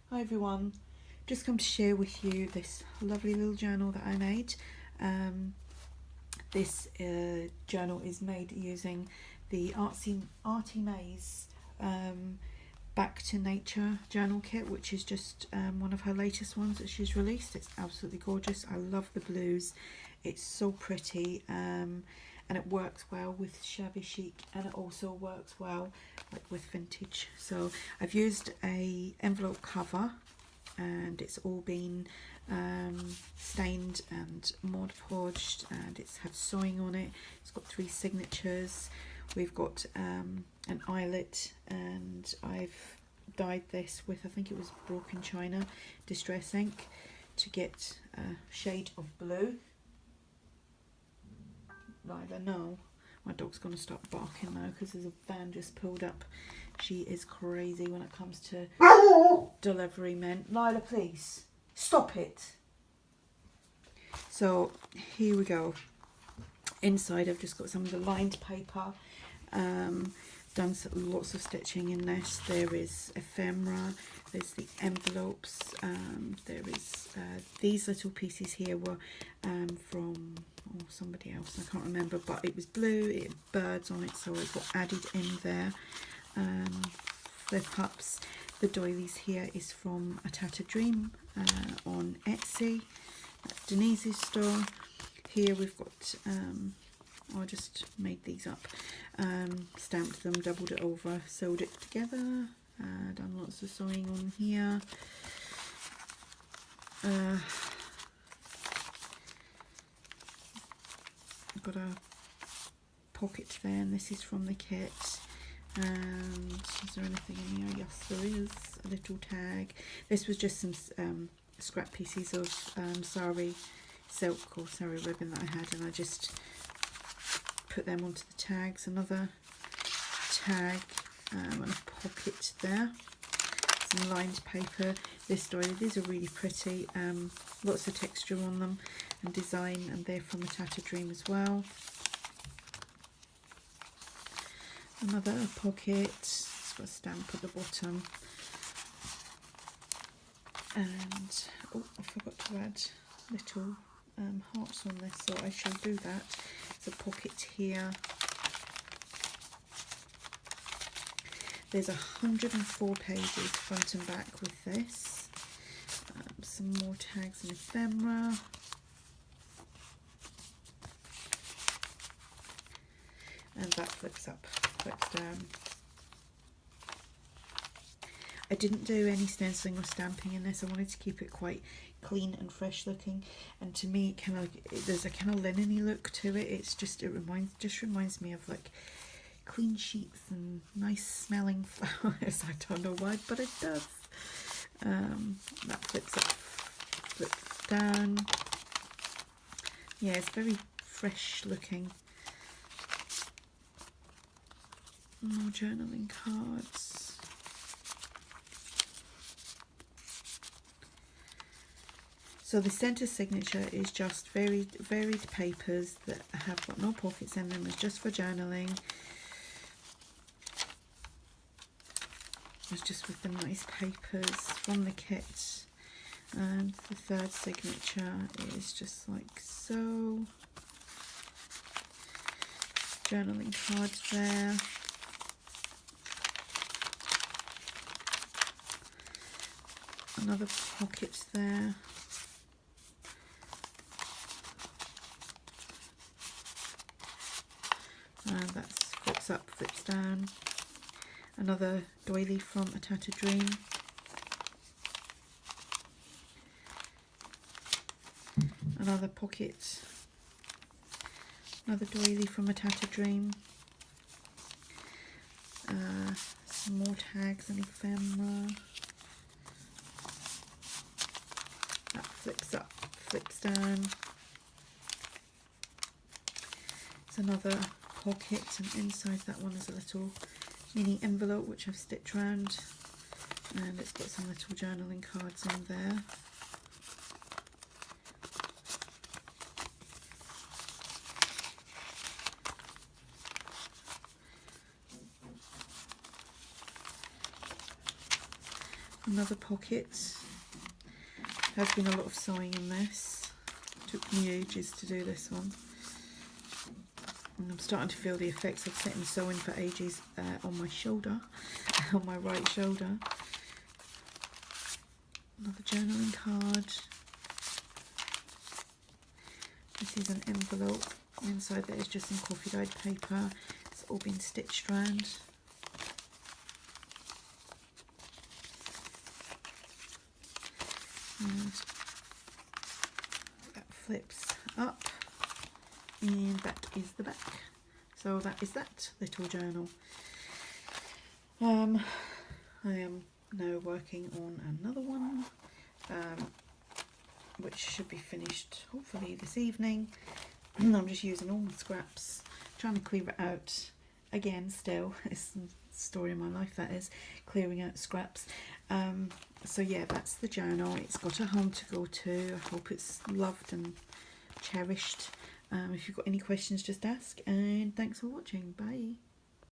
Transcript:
Hi everyone, just come to share with you this lovely little journal that I made. This journal is made using the Artymaze Back to Nature journal kit, which is just one of her latest ones that she's released. It's absolutely gorgeous. I love the blues. It's so pretty, and it works well with shabby chic, and it also works well like with vintage. So I've used a envelope cover, and it's all been stained and Mod Podged, and it's had sewing on it. It's got 3 signatures. We've got an eyelet, and I've dyed this with, I think it was Broken China Distress ink to get a shade of blue. Lila, no. My dog's going to stop barking now because there's a van just pulled up. She is crazy when it comes to delivery men. Lila, please, stop it. So here we go. Inside I've just got some of the lined paper. Done lots of stitching in this. There is ephemera, there's the envelopes, there is these little pieces here were from somebody else, I can't remember, but it was blue, it had birds on it, so it got added in there. Flip ups. The doilies here is from A Tattered Dream on Etsy. That's Denise's store. Here we've got I just made these up, stamped them, doubled it over, sewed it together, done lots of sewing on here. I've got a pocket there, and this is from the kit. And is there anything in here? Yes, there is a little tag. This was just some scrap pieces of sari silk or sari ribbon that I had, and I just put them onto the tags. Another tag and a pocket there. Some lined paper. This story, these are really pretty. Lots of texture on them and design, and they're from A Tattered Dream as well. Another pocket. It's got a stamp at the bottom. And oh, I forgot to add little hearts on this, so I shall do that. There's a pocket here. There's 104 pages front and back with this. Some more tags and ephemera. And that flips up, flips down. I didn't do any stenciling or stamping in this. I wanted to keep it quite clean and fresh looking, and to me there's a kind of linen-y look to it. It's just reminds me of like clean sheets and nice smelling flowers. I don't know why, but it does. That flips up, flips down. Yeah, it's very fresh looking. More journaling cards. So the centre signature is just varied papers that have got no pockets in them. It's just for journaling. It's just with the nice papers from the kit. And the third signature is just like so. Journaling cards there. Another pocket there. And that flips up, flips down. Another doily from A Tattered Dream. Another pocket. Another doily from A Tattered Dream. Some more tags and ephemera. That flips up, flips down. It's another pocket, and inside that one is a little mini envelope which I've stitched round, and it's got some little journaling cards in there. another pocket. There's been a lot of sewing in this. Took me ages to do this one. And I'm starting to feel the effects of sitting sewing for ages on my shoulder, on my right shoulder. Another journaling card. This is an envelope. Inside there is just some coffee dyed paper. It's all been stitched round. And that flips up, and that is the back. So that is that little journal. I am now working on another one, which should be finished hopefully this evening. I'm just using all my scraps, trying to clear it out again. Still, it's the story of my life, that is, clearing out scraps. So yeah, that's the journal. It's got a home to go to. I hope it's loved and cherished. If you've got any questions, just ask, and thanks for watching. Bye.